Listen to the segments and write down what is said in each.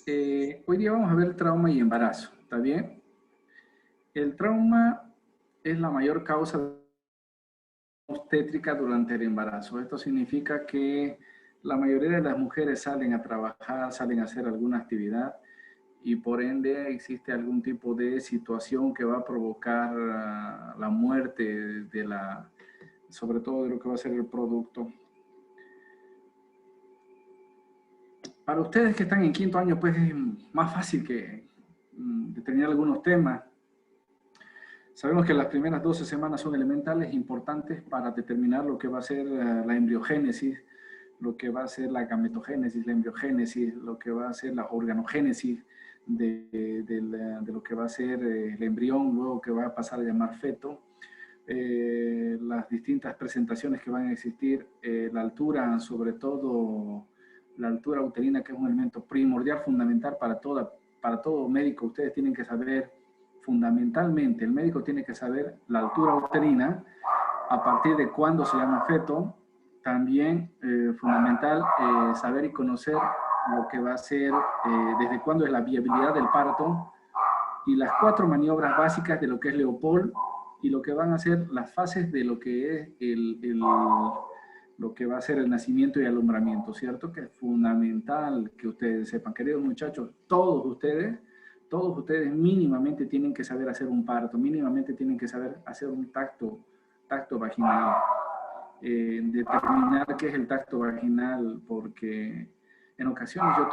Hoy día vamos a ver trauma y embarazo, ¿está bien? El trauma es la mayor causa obstétrica durante el embarazo. Esto significa que la mayoría de las mujeres salen a trabajar, salen a hacer alguna actividad y por ende existe algún tipo de situación que va a provocar la muerte sobre todo de lo que va a ser el producto. Para ustedes que están en quinto año, pues es más fácil que determinar algunos temas. Sabemos que las primeras 12 semanas son elementales, importantes para determinar lo que va a ser la embriogénesis, lo que va a ser la gametogénesis, la embriogénesis, lo que va a ser la organogénesis de lo que va a ser el embrión, luego que va a pasar a llamar feto, las distintas presentaciones que van a existir, la altura, sobre todo la altura uterina, que es un elemento primordial, fundamental para todo médico. Ustedes tienen que saber, fundamentalmente, el médico tiene que saber la altura uterina, a partir de cuándo se llama feto. También fundamental saber y conocer lo que va a ser, desde cuándo es la viabilidad del parto, y las 4 maniobras básicas de lo que es Leopold, y lo que van a ser las fases de lo que es lo que va a ser el nacimiento y alumbramiento, ¿cierto? Que es fundamental que ustedes sepan. Queridos muchachos, todos ustedes mínimamente tienen que saber hacer un parto, mínimamente tienen que saber hacer un tacto vaginal, determinar qué es el tacto vaginal, porque en ocasiones yo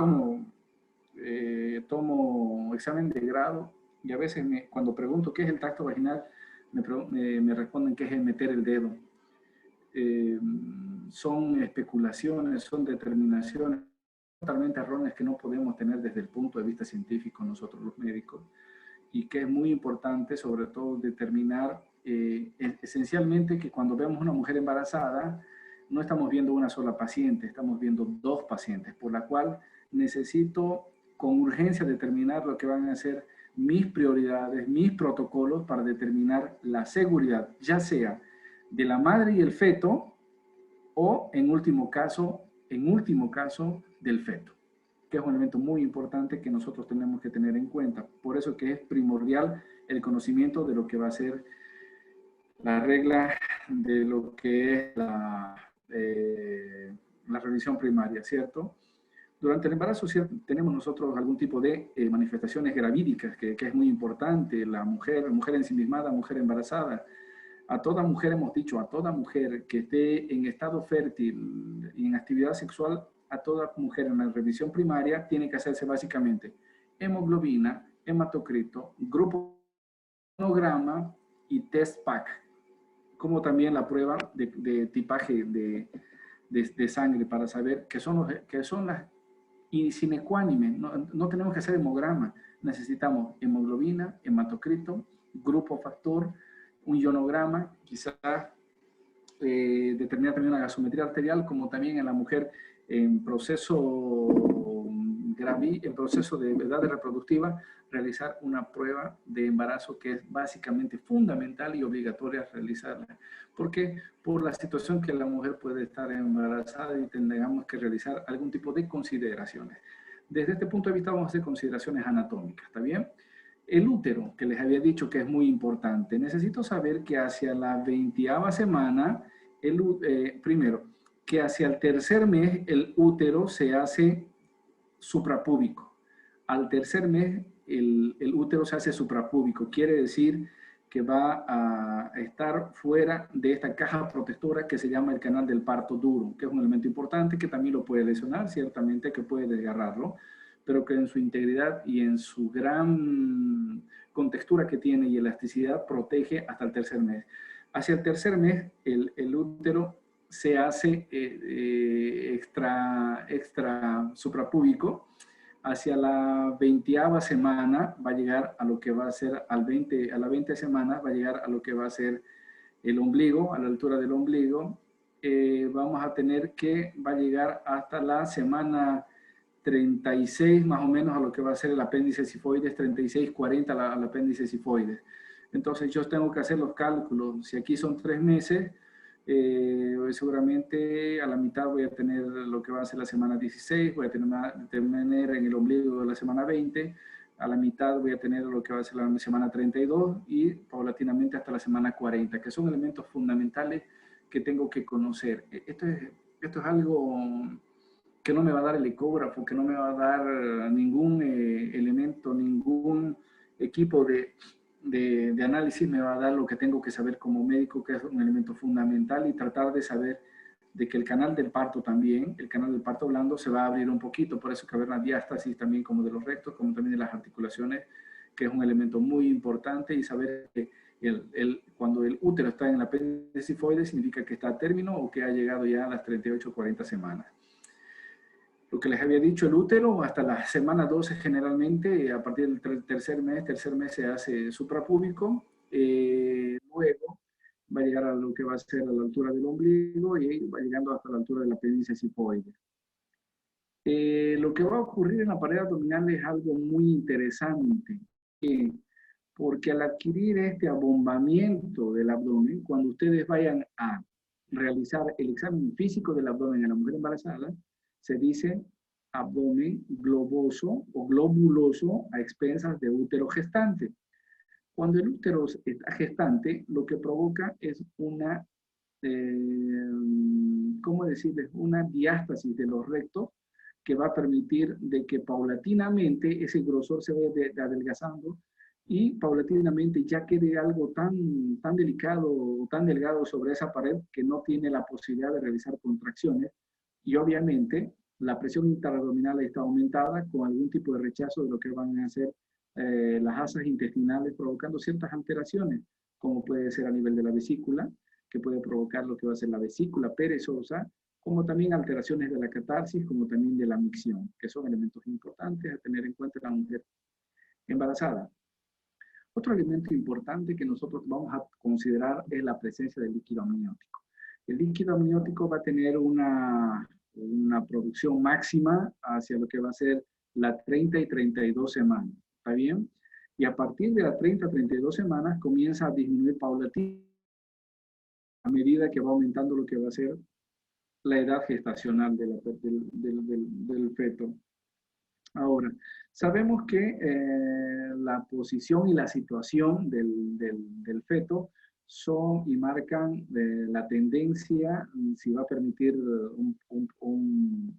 tomo examen de grado y a veces cuando pregunto qué es el tacto vaginal, me responden que es el meter el dedo. Son especulaciones, son determinaciones totalmente erróneas que no podemos tener desde el punto de vista científico nosotros los médicos, y que es muy importante sobre todo determinar esencialmente que cuando vemos una mujer embarazada no estamos viendo una sola paciente, estamos viendo 2 pacientes, por la cual necesito con urgencia determinar lo que van a ser mis prioridades, mis protocolos para determinar la seguridad, ya sea de la madre y el feto, o en último caso del feto, que es un elemento muy importante que nosotros tenemos que tener en cuenta. Por eso que es primordial el conocimiento de lo que va a ser la regla de lo que es la revisión primaria, ¿cierto? Durante el embarazo, ¿cierto?, tenemos nosotros algún tipo de manifestaciones gravídicas, que es muy importante. La mujer ensimismada, mujer embarazada. A toda mujer, hemos dicho, a toda mujer que esté en estado fértil y en actividad sexual, a toda mujer en la revisión primaria tiene que hacerse básicamente hemoglobina, hematocrito, grupo sonograma y test pack, como también la prueba de tipaje de sangre para saber qué son las y sine qua non, no tenemos que hacer hemograma, necesitamos hemoglobina, hematocrito, grupo factor, un ionograma, quizás determinar también la gasometría arterial, como también en la mujer en proceso de edad reproductiva, realizar una prueba de embarazo que es básicamente fundamental y obligatoria realizarla. ¿Por qué? Por la situación que la mujer puede estar embarazada y tengamos que realizar algún tipo de consideraciones. Desde este punto de vista vamos a hacer consideraciones anatómicas, ¿está bien? El útero, que les había dicho que es muy importante. Necesito saber que hacia la 20ª semana, primero, que hacia el tercer mes el útero se hace suprapúbico. Al tercer mes el útero se hace suprapúbico. Quiere decir que va a estar fuera de esta caja protectora que se llama el canal del parto duro, que es un elemento importante que también lo puede lesionar, ciertamente que puede desgarrarlo, pero que en su integridad y en su gran contextura que tiene y elasticidad protege hasta el tercer mes. Hacia el tercer mes el útero se hace extra suprapúbico. Hacia la 20ª semana va a llegar a lo que va a ser, a la 20 semanas va a llegar a lo que va a ser el ombligo, a la altura del ombligo. Vamos a tener que va a llegar hasta la semana 36 más o menos a lo que va a ser el apéndice cifoides, 36, 40 al apéndice cifoides. Entonces yo tengo que hacer los cálculos. Si aquí son 3 meses, Seguramente a la mitad voy a tener lo que va a ser la semana 16, voy a tener en el ombligo de la semana 20, a la mitad voy a tener lo que va a ser la semana 32 y paulatinamente hasta la semana 40, que son elementos fundamentales que tengo que conocer. Esto es algo que no me va a dar el ecógrafo, que no me va a dar ningún elemento, ningún equipo de análisis me va a dar lo que tengo que saber como médico, que es un elemento fundamental, y tratar de saber de que el canal del parto también, el canal del parto blando se va a abrir un poquito, por eso que haber una diástasis también como de los rectos, como también de las articulaciones, que es un elemento muy importante, y saber que cuando el útero está en la apéndice sifoide significa que está a término o que ha llegado ya a las 38 o 40 semanas. Lo que les había dicho, el útero hasta la semana 12 generalmente, a partir del tercer mes se hace suprapúbico, luego va a llegar a lo que va a ser a la altura del ombligo y va llegando hasta la altura del apéndice sifoide. Lo que va a ocurrir en la pared abdominal es algo muy interesante, porque al adquirir este abombamiento del abdomen, cuando ustedes vayan a realizar el examen físico del abdomen en la mujer embarazada, se dice abdomen globoso o globuloso a expensas de útero gestante. Cuando el útero está gestante, lo que provoca es una, ¿cómo decirles? Una diástasis de los rectos que va a permitir de que paulatinamente ese grosor se vaya adelgazando y paulatinamente ya quede algo tan delicado o tan delgado sobre esa pared que no tiene la posibilidad de realizar contracciones, y obviamente la presión intraabdominal está aumentada con algún tipo de rechazo de lo que van a hacer las asas intestinales, provocando ciertas alteraciones, como puede ser a nivel de la vesícula, que puede provocar lo que va a ser la vesícula perezosa, como también alteraciones de la catarsis, como también de la micción, que son elementos importantes a tener en cuenta en la mujer embarazada. Otro elemento importante que nosotros vamos a considerar es la presencia del líquido amniótico. El líquido amniótico va a tener una producción máxima hacia lo que va a ser la 30 y 32 semanas. ¿Está bien? Y a partir de las 30 32 semanas comienza a disminuir paulatinamente a medida que va aumentando lo que va a ser la edad gestacional del feto. Ahora, sabemos que la posición y la situación del feto son y marcan la tendencia, si va a permitir un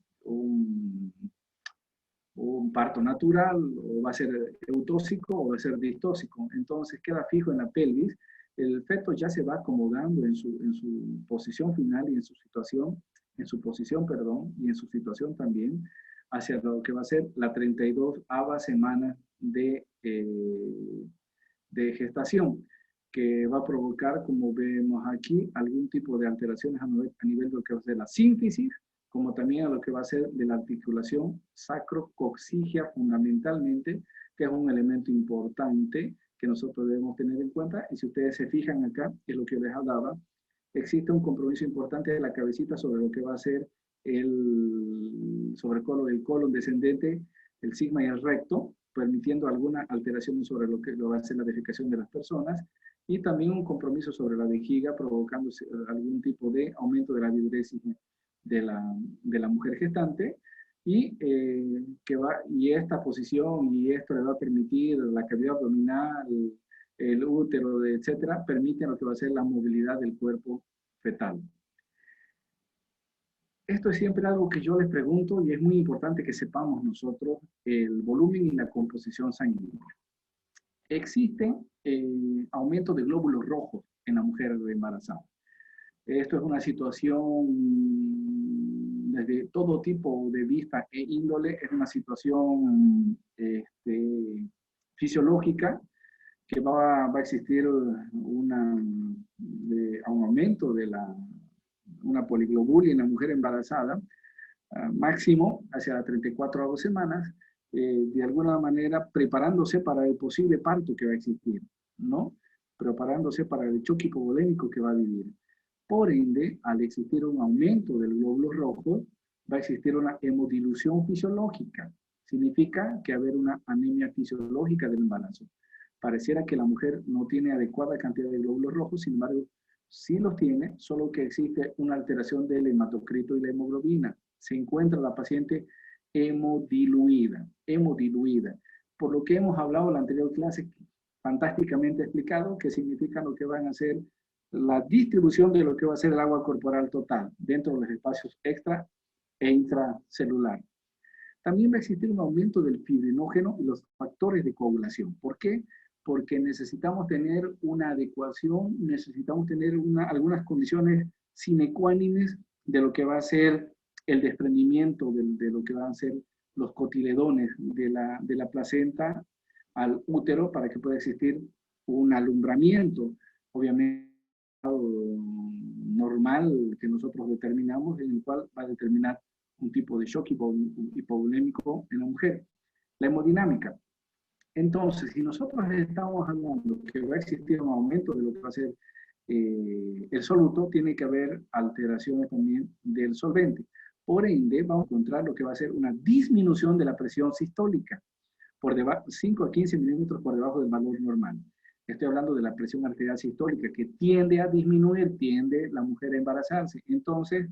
parto natural, o va a ser eutóxico o va a ser distóxico. Entonces queda fijo en la pelvis, el feto ya se va acomodando en su posición final y en su situación, en su posición, perdón, y en su situación también, hacia lo que va a ser la 32ª semana de gestación, que va a provocar, como vemos aquí, algún tipo de alteraciones a nivel de lo que va a ser la síntesis, como también a lo que va a ser de la articulación sacrococcígea fundamentalmente, que es un elemento importante que nosotros debemos tener en cuenta. Y si ustedes se fijan acá, es lo que les hablaba, existe un compromiso importante de la cabecita sobre lo que va a ser sobre el colon descendente, el sigma y el recto, permitiendo alguna alteración sobre lo que va a ser la defecación de las personas, y también un compromiso sobre la vejiga, provocando algún tipo de aumento de la diuresis de la mujer gestante, y, y esta posición y esto le va a permitir la cavidad abdominal, el útero, etcétera, permiten lo que va a ser la movilidad del cuerpo fetal. Esto es siempre algo que yo les pregunto y es muy importante que sepamos nosotros el volumen y la composición sanguínea. Existen aumentos de glóbulos rojos en la mujer embarazada. Esto es una situación desde todo tipo de vista e índole, es una situación fisiológica que va a existir un aumento de una poliglobulia en la mujer embarazada, máximo hacia las 34 semanas, de alguna manera preparándose para el posible parto que va a existir, ¿no? Preparándose para el choque hipovolémico que va a vivir. Por ende, al existir un aumento del glóbulo rojo, va a existir una hemodilución fisiológica. Significa que va a haber una anemia fisiológica del embarazo. Pareciera que la mujer no tiene adecuada cantidad de glóbulos rojos, sin embargo, Sí los tiene, solo que existe una alteración del hematocrito y la hemoglobina. Se encuentra la paciente hemodiluida, por lo que hemos hablado en la anterior clase, fantásticamente explicado, que significa lo que van a ser la distribución de lo que va a ser el agua corporal total dentro de los espacios extra e intracelular. También va a existir un aumento del fibrinógeno y los factores de coagulación. ¿Por qué? Porque necesitamos tener una adecuación, necesitamos tener algunas condiciones sine qua non de lo que va a ser el desprendimiento de lo que van a ser los cotiledones de la placenta al útero para que pueda existir un alumbramiento, obviamente normal que nosotros determinamos, en el cual va a determinar un tipo de shock hipovolémico en la mujer. La hemodinámica. Entonces, si nosotros estamos hablando que va a existir un aumento de lo que va a ser el soluto, tiene que haber alteraciones también del solvente. Por ende, vamos a encontrar lo que va a ser una disminución de la presión sistólica por debajo, 5 a 15 milímetros por debajo del valor normal. Estoy hablando de la presión arterial sistólica que tiende a disminuir, tiende la mujer a embarazarse. Entonces,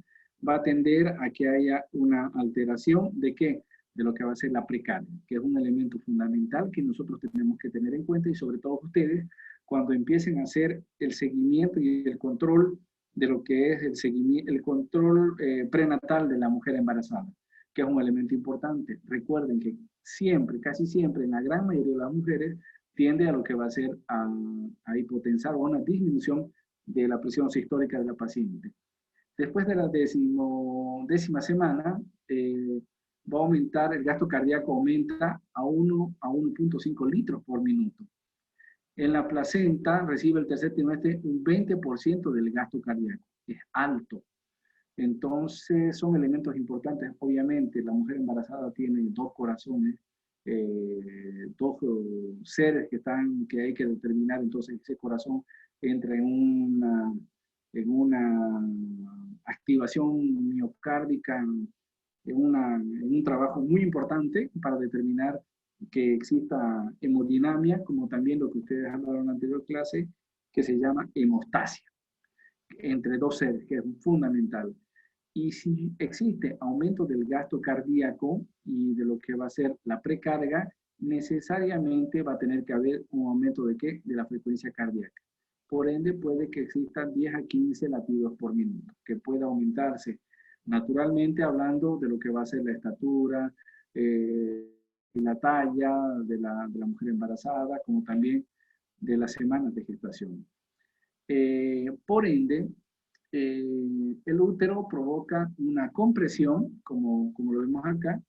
va a tender a que haya una alteración de ¿qué? De lo que va a ser la precardia, que es un elemento fundamental que nosotros tenemos que tener en cuenta y sobre todo ustedes cuando empiecen a hacer el seguimiento y el control de lo que es el control prenatal de la mujer embarazada, que es un elemento importante. Recuerden que siempre, casi siempre, en la gran mayoría de las mujeres, tiende a lo que va a ser a hipotensar o una disminución de la presión sistólica de la paciente. Después de la décima semana, va a aumentar, el gasto cardíaco aumenta a 1 a 1.5 litros por minuto. En la placenta recibe el tercer trimestre un 20% del gasto cardíaco. Es alto. Entonces, son elementos importantes. Obviamente, la mujer embarazada tiene dos corazones, dos seres que hay que determinar. Entonces, ese corazón entra en una activación miocárdica, en un trabajo muy importante para determinar que exista hemodinamia, como también lo que ustedes hablaron en la anterior clase, que se llama hemostasia, entre dos seres, que es fundamental. Y si existe aumento del gasto cardíaco y de lo que va a ser la precarga, necesariamente va a tener que haber un aumento de ¿qué? De la frecuencia cardíaca. Por ende, puede que existan 10 a 15 latidos por minuto, que pueda aumentarse naturalmente hablando de lo que va a ser la estatura, la talla de la mujer embarazada, como también de las semanas de gestación. Por ende, el útero provoca una compresión, como lo vemos acá,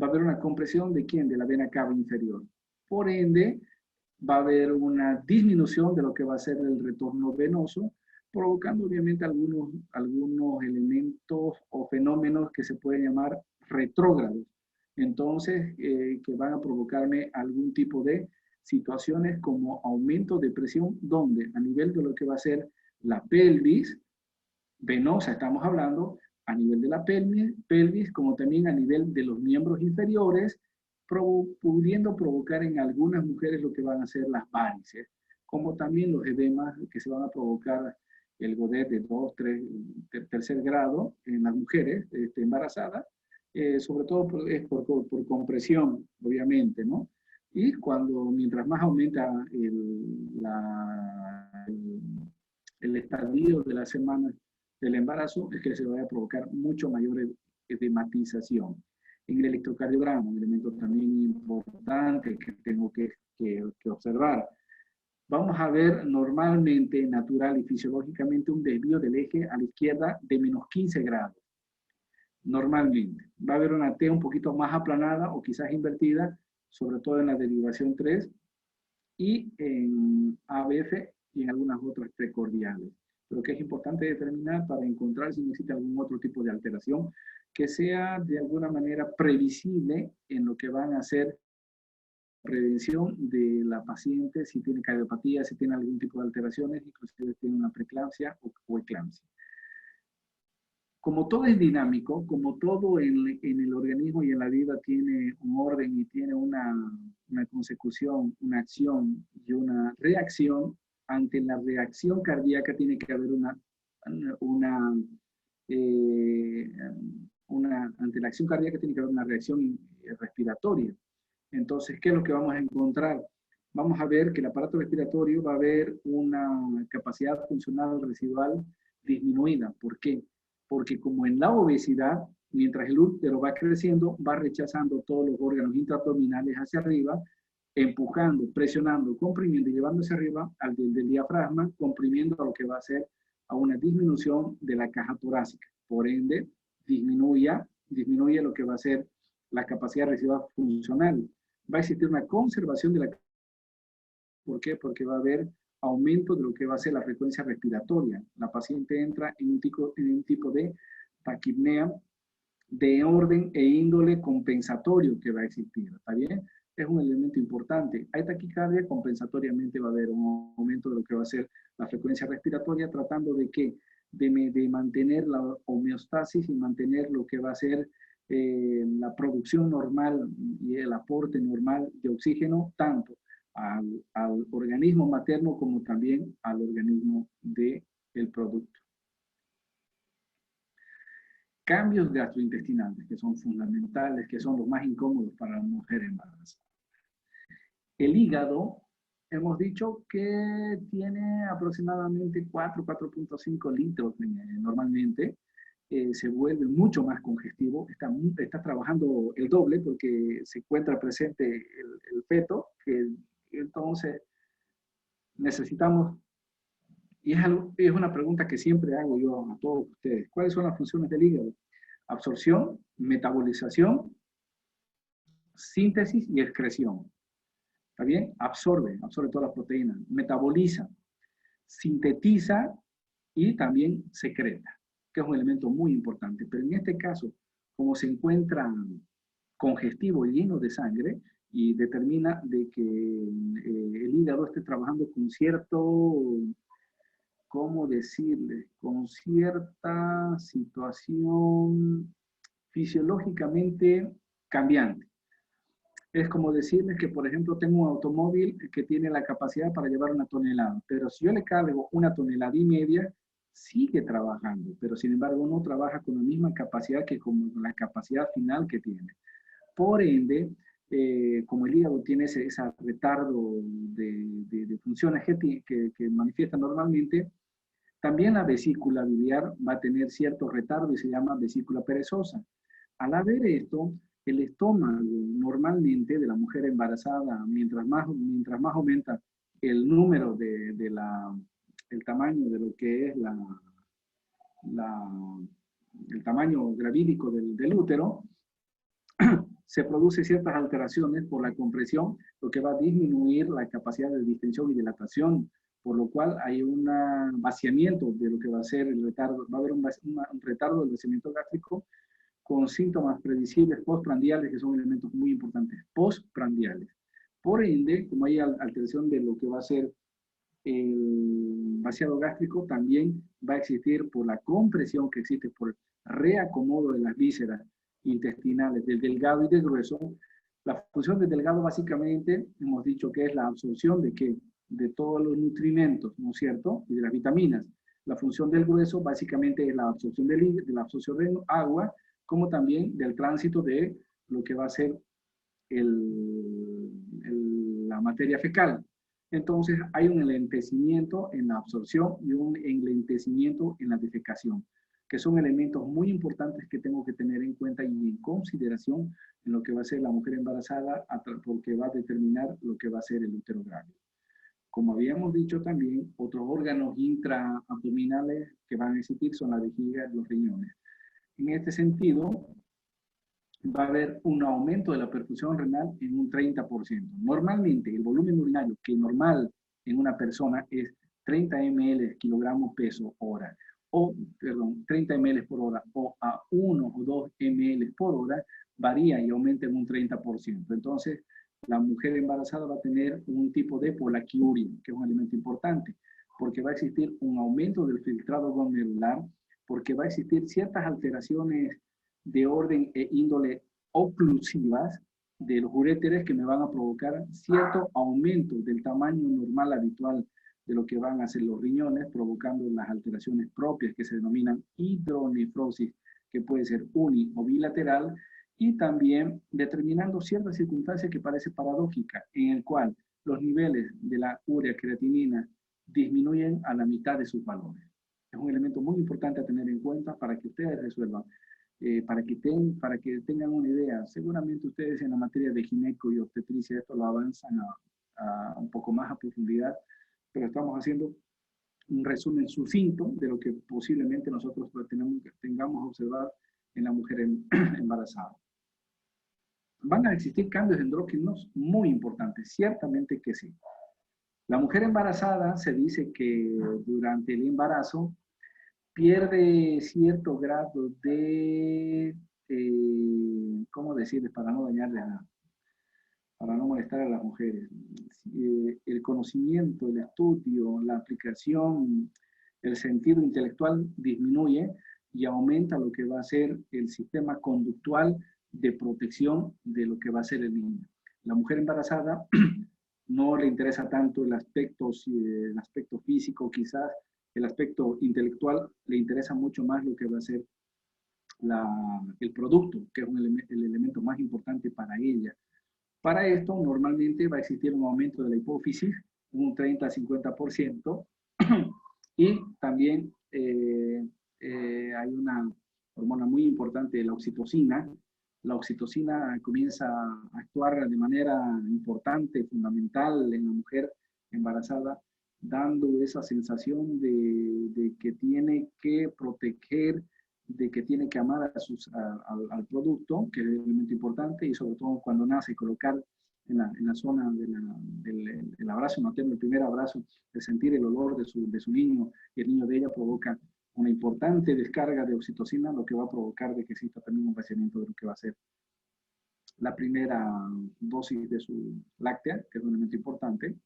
va a haber una compresión de ¿quién? De la vena cava inferior. Por ende, va a haber una disminución de lo que va a ser el retorno venoso, provocando obviamente algunos elementos o fenómenos que se pueden llamar retrógrados. Entonces, que van a provocarme algún tipo de situaciones como aumento de presión, donde a nivel de lo que va a ser la pelvis, venosa estamos hablando, a nivel de la pelvis, como también a nivel de los miembros inferiores, pudiendo provocar en algunas mujeres lo que van a ser las varices, como también los edemas que se van a provocar el godet de 2, 3, tercer grado en las mujeres embarazadas, sobre todo por compresión, obviamente, ¿no? Y mientras más aumenta el estadio de las semanas del embarazo, es que se va a provocar mucho mayor edematización. En el electrocardiograma, un elemento también importante que tengo que observar, vamos a ver normalmente, natural y fisiológicamente, un desvío del eje a la izquierda de menos 15 grados. Normalmente. Va a haber una T un poquito más aplanada o quizás invertida, sobre todo en la derivación 3 y en ABF y en algunas otras precordiales. Pero que es importante determinar para encontrar si necesita algún otro tipo de alteración que sea de alguna manera previsible en lo que van a ser prevención de la paciente, si tiene cardiopatía, si tiene algún tipo de alteraciones, inclusive tiene una preeclampsia o eclampsia. Como todo es dinámico, como todo en el organismo y en la vida tiene un orden y tiene una consecución, una acción y una reacción, ante la reacción cardíaca tiene que haber ante la acción cardíaca tiene que haber una reacción respiratoria. Entonces, ¿qué es lo que vamos a encontrar? Vamos a ver que el aparato respiratorio va a haber una capacidad funcional residual disminuida. ¿Por qué? Porque como en la obesidad, mientras el útero va creciendo, va rechazando todos los órganos intraabdominales hacia arriba, empujando, presionando, comprimiendo y llevando hacia arriba al del diafragma, comprimiendo a lo que va a ser a una disminución de la caja torácica. Por ende, disminuye lo que va a ser la capacidad residual funcional. Va a existir una conservación de la. ¿Por qué? Porque va a haber aumento de lo que va a ser la frecuencia respiratoria. La paciente entra en un tipo de taquipnea de orden e índole compensatorio que va a existir. ¿Está bien? Es un elemento importante. Hay taquicardia, compensatoriamente va a haber un aumento de lo que va a ser la frecuencia respiratoria, tratando de que de mantener la homeostasis y mantener lo que va a ser la producción normal y el aporte normal de oxígeno, tanto al organismo materno como también al organismo del producto. Cambios gastrointestinales, que son fundamentales, que son los más incómodos para la mujer embarazada. El hígado, hemos dicho que tiene aproximadamente 4.5 litros normalmente. Se vuelve mucho más congestivo, está trabajando el doble porque se encuentra presente el feto, que entonces necesitamos, y es una pregunta que siempre hago yo a todos ustedes, ¿cuáles son las funciones del hígado? Absorción, metabolización, síntesis y excreción. ¿Está bien? Absorbe todas las proteínas, metaboliza, sintetiza y también secreta, que es un elemento muy importante. Pero en este caso, como se encuentra congestivo y lleno de sangre, y determina de que el hígado esté trabajando con cierto, ¿cómo decirle? Con cierta situación fisiológicamente cambiante. Es como decirles que, por ejemplo, tengo un automóvil que tiene la capacidad para llevar 1 tonelada, pero si yo le cargo 1,5 toneladas, sigue trabajando, pero sin embargo no trabaja con la misma capacidad que con la capacidad final que tiene. Por ende, como el hígado tiene ese retardo de funciones que manifiesta normalmente, también la vesícula biliar va a tener cierto retardo y se llama vesícula perezosa. Al haber esto, el estómago normalmente de la mujer embarazada, mientras más aumenta el número el tamaño de lo que es el tamaño gravídico del útero, se produce ciertas alteraciones por la compresión, lo que va a disminuir la capacidad de distensión y dilatación, por lo cual hay un vaciamiento de lo que va a ser el retardo, va a haber un retardo del vaciamiento gástrico con síntomas previsibles postprandiales, que son elementos muy importantes, postprandiales. Por ende, como hay alteración de lo que va a ser el vaciado gástrico, también va a existir por la compresión que existe, por el reacomodo de las vísceras intestinales, del delgado y del grueso. La función del delgado básicamente hemos dicho que es la absorción de todos los nutrimentos, ¿no es cierto? Y de las vitaminas. La función del grueso básicamente es la absorción de agua, como también del tránsito de lo que va a ser la materia fecal. Entonces hay un enlentecimiento en la absorción y un enlentecimiento en la defecación, que son elementos muy importantes que tengo que tener en cuenta y en consideración en lo que va a ser la mujer embarazada, porque va a determinar lo que va a ser el útero grávido. Como habíamos dicho también, otros órganos intraabdominales que van a existir son la vejiga y los riñones. En este sentido, va a haber un aumento de la perfusión renal en un 30%. Normalmente, el volumen urinario que normal en una persona es 30 ml kilogramo peso hora, o, perdón, 30 ml por hora, o a 1 o 2 ml por hora, varía y aumenta en un 30%. Entonces, la mujer embarazada va a tener un tipo de polaquiuria, que es un elemento importante, porque va a existir un aumento del filtrado glomerular, porque va a existir ciertas alteraciones de orden e índole oclusivas de los uréteres que me van a provocar cierto aumento del tamaño normal habitual de lo que van a ser los riñones, provocando las alteraciones propias que se denominan hidronefrosis, que puede ser uni o bilateral, y también determinando ciertas circunstancias que parece paradójica, en el cual los niveles de la urea creatinina disminuyen a la mitad de sus valores. Es un elemento muy importante a tener en cuenta para que ustedes resuelvan, para que tengan una idea. Seguramente ustedes en la materia de gineco y obstetricia esto lo avanzan a un poco más a profundidad, pero estamos haciendo un resumen sucinto de lo que posiblemente nosotros tengamos observado en la mujer embarazada. ¿Van a existir cambios endócrinos muy importantes? Ciertamente que sí. La mujer embarazada se dice que durante el embarazo pierde cierto grado de, ¿cómo decirles? Para no dañarles para no molestar a las mujeres. El conocimiento, el estudio, la aplicación, el sentido intelectual disminuye y aumenta lo que va a ser el sistema conductual de protección de lo que va a ser el niño. La mujer embarazada no le interesa tanto el aspecto físico, quizás el aspecto intelectual le interesa mucho más lo que va a ser el producto, que es el elemento más importante para ella. Para esto, normalmente va a existir un aumento de la hipófisis, un 30-50%, y también hay una hormona muy importante, la oxitocina. La oxitocina comienza a actuar de manera importante, fundamental en la mujer embarazada, dando esa sensación de que tiene que proteger, de que tiene que amar al producto, que es el elemento importante, y sobre todo cuando nace, colocar en la zona del abrazo materno, el primer abrazo, de sentir el olor de su niño, y el niño de ella provoca una importante descarga de oxitocina, lo que va a provocar de que exista también un vaciamiento de lo que va a ser la primera dosis de su láctea, que es un elemento importante.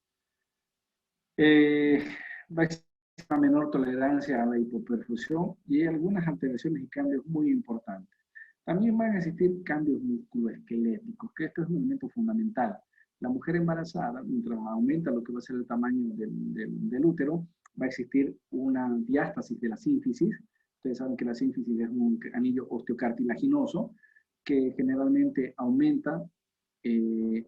Va a existir una menor tolerancia a la hipoperfusión y hay algunas alteraciones y cambios muy importantes. También van a existir cambios musculoesqueléticos, que esto es un elemento fundamental. La mujer embarazada, mientras aumenta lo que va a ser el tamaño del útero, va a existir una diástasis de la sínfisis. Ustedes saben que la sínfisis es un anillo osteocartilaginoso que generalmente aumenta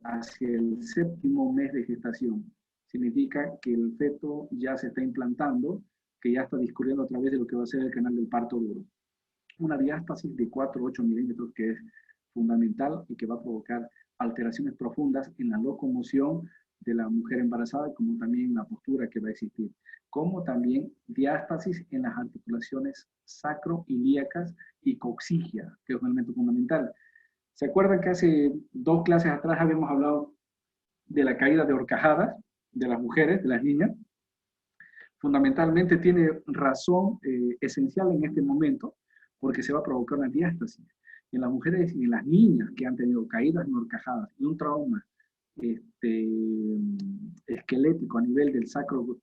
hacia el 7º mes de gestación. Significa que el feto ya se está implantando, que ya está discurriendo a través de lo que va a ser el canal del parto duro. Una diástasis de 4 a 8 milímetros que es fundamental y que va a provocar alteraciones profundas en la locomoción de la mujer embarazada, como también en la postura que va a existir, como también diástasis en las articulaciones sacroilíacas y coxigia, que es un elemento fundamental. ¿Se acuerdan que hace 2 clases atrás habíamos hablado de la caída de horcajadas de las mujeres, de las niñas? Fundamentalmente tiene razón esencial en este momento, porque se va a provocar una diástasis. En las mujeres y en las niñas que han tenido caídas en horcajadas y un trauma esquelético a nivel del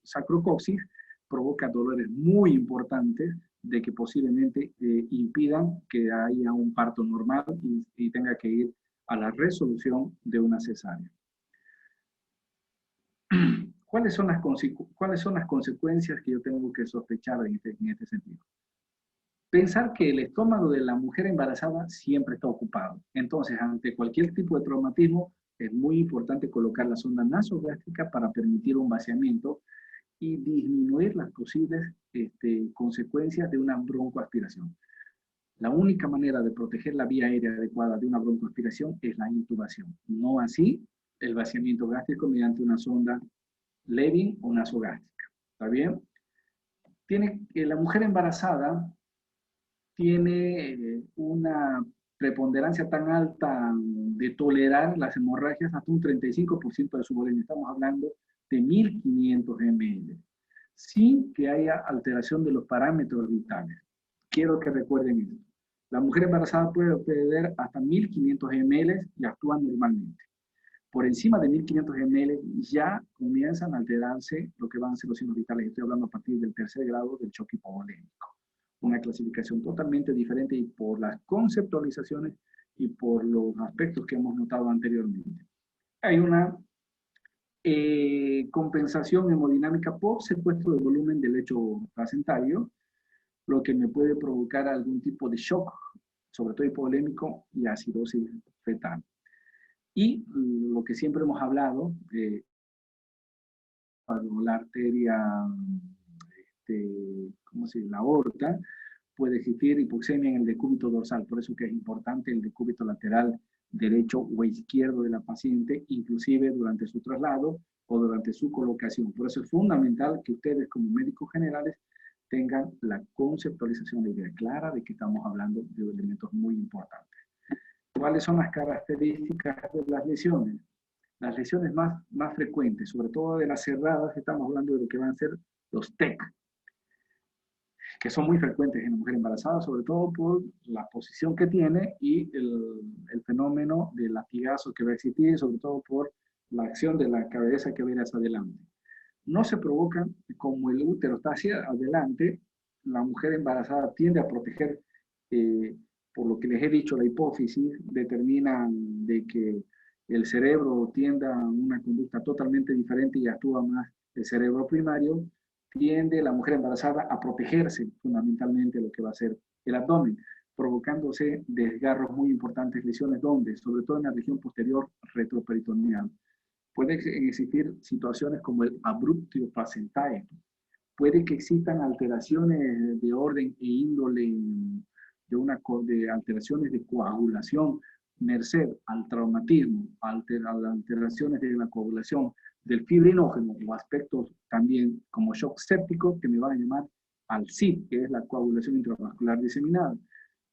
sacrocoxis, provoca dolores muy importantes de que posiblemente impidan que haya un parto normal y tenga que ir a la resolución de una cesárea. ¿Cuáles son las consecuencias que yo tengo que sospechar en este sentido? Pensar que el estómago de la mujer embarazada siempre está ocupado. Entonces, ante cualquier tipo de traumatismo, es muy importante colocar la sonda nasogástrica para permitir un vaciamiento y disminuir las posibles consecuencias de una broncoaspiración. La única manera de proteger la vía aérea adecuada de una broncoaspiración es la intubación. No así el vaciamiento gástrico mediante una sonda Levin o nasogástrica. ¿Está bien? La mujer embarazada tiene una preponderancia tan alta de tolerar las hemorragias hasta un 35% de su volumen. Estamos hablando de 1500 ml, sin que haya alteración de los parámetros vitales. Quiero que recuerden esto. La mujer embarazada puede perder hasta 1500 ml y actúa normalmente. Por encima de 1500 ml ya comienzan a alterarse lo que van a ser los signos vitales. Estoy hablando a partir del 3er grado del choque hipovolémico. Una clasificación totalmente diferente y por las conceptualizaciones y por los aspectos que hemos notado anteriormente. Hay una Compensación hemodinámica por secuestro de volumen del lecho placentario, lo que me puede provocar algún tipo de shock, sobre todo hipovolémico y acidosis fetal. Y lo que siempre hemos hablado, la arteria, ¿cómo se dice? La aorta, puede existir hipoxemia en el decúbito dorsal, por eso que es importante el decúbito lateral derecho o izquierdo de la paciente, inclusive durante su traslado o durante su colocación. Por eso es fundamental que ustedes como médicos generales tengan la conceptualización de idea clara de que estamos hablando de elementos muy importantes. ¿Cuáles son las características de las lesiones? Las lesiones más frecuentes, sobre todo de las cerradas, estamos hablando de lo que van a ser los TEC, que son muy frecuentes en la mujer embarazada, sobre todo por la posición que tiene y el fenómeno de latigazo que va a existir, sobre todo por la acción de la cabeza que va a ir hacia adelante. No se provocan, como el útero está hacia adelante, la mujer embarazada tiende a proteger, por lo que les he dicho, la hipófisis determina de que el cerebro tienda a una conducta totalmente diferente y actúa más el cerebro primario, tiende la mujer embarazada a protegerse fundamentalmente de lo que va a ser el abdomen, provocándose desgarros muy importantes, lesiones donde, sobre todo en la región posterior retroperitoneal. Pueden existir situaciones como el abruptio placentae. Puede que existan alteraciones de orden e índole de alteraciones de coagulación, merced al traumatismo, alteraciones de la coagulación del fibrinógeno o aspectos también como shock séptico que me van a llamar al CID, que es la coagulación intravascular diseminada.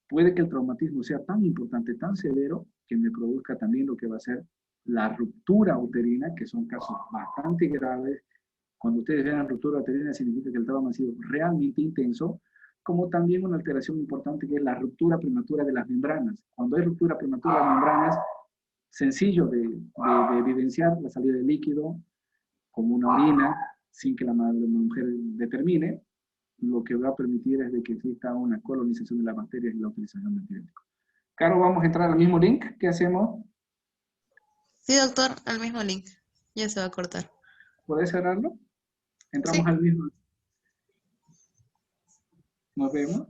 Puede que el traumatismo sea tan importante, tan severo, que me produzca también lo que va a ser la ruptura uterina, que son casos bastante graves. Cuando ustedes vean ruptura uterina significa que el trauma ha sido realmente intenso, como también una alteración importante que es la ruptura prematura de las membranas. Cuando hay ruptura prematura de las membranas, sencillo de evidenciar la salida de líquido como una orina sin que la mujer determine, lo que va a permitir es de que exista una colonización de las bacterias y la utilización de antibióticos. Caro, vamos a entrar al mismo link. ¿Qué hacemos? Sí, doctor, al mismo link. Ya se va a cortar. ¿Podés cerrarlo? Entramos Sí. al mismo. Nos vemos.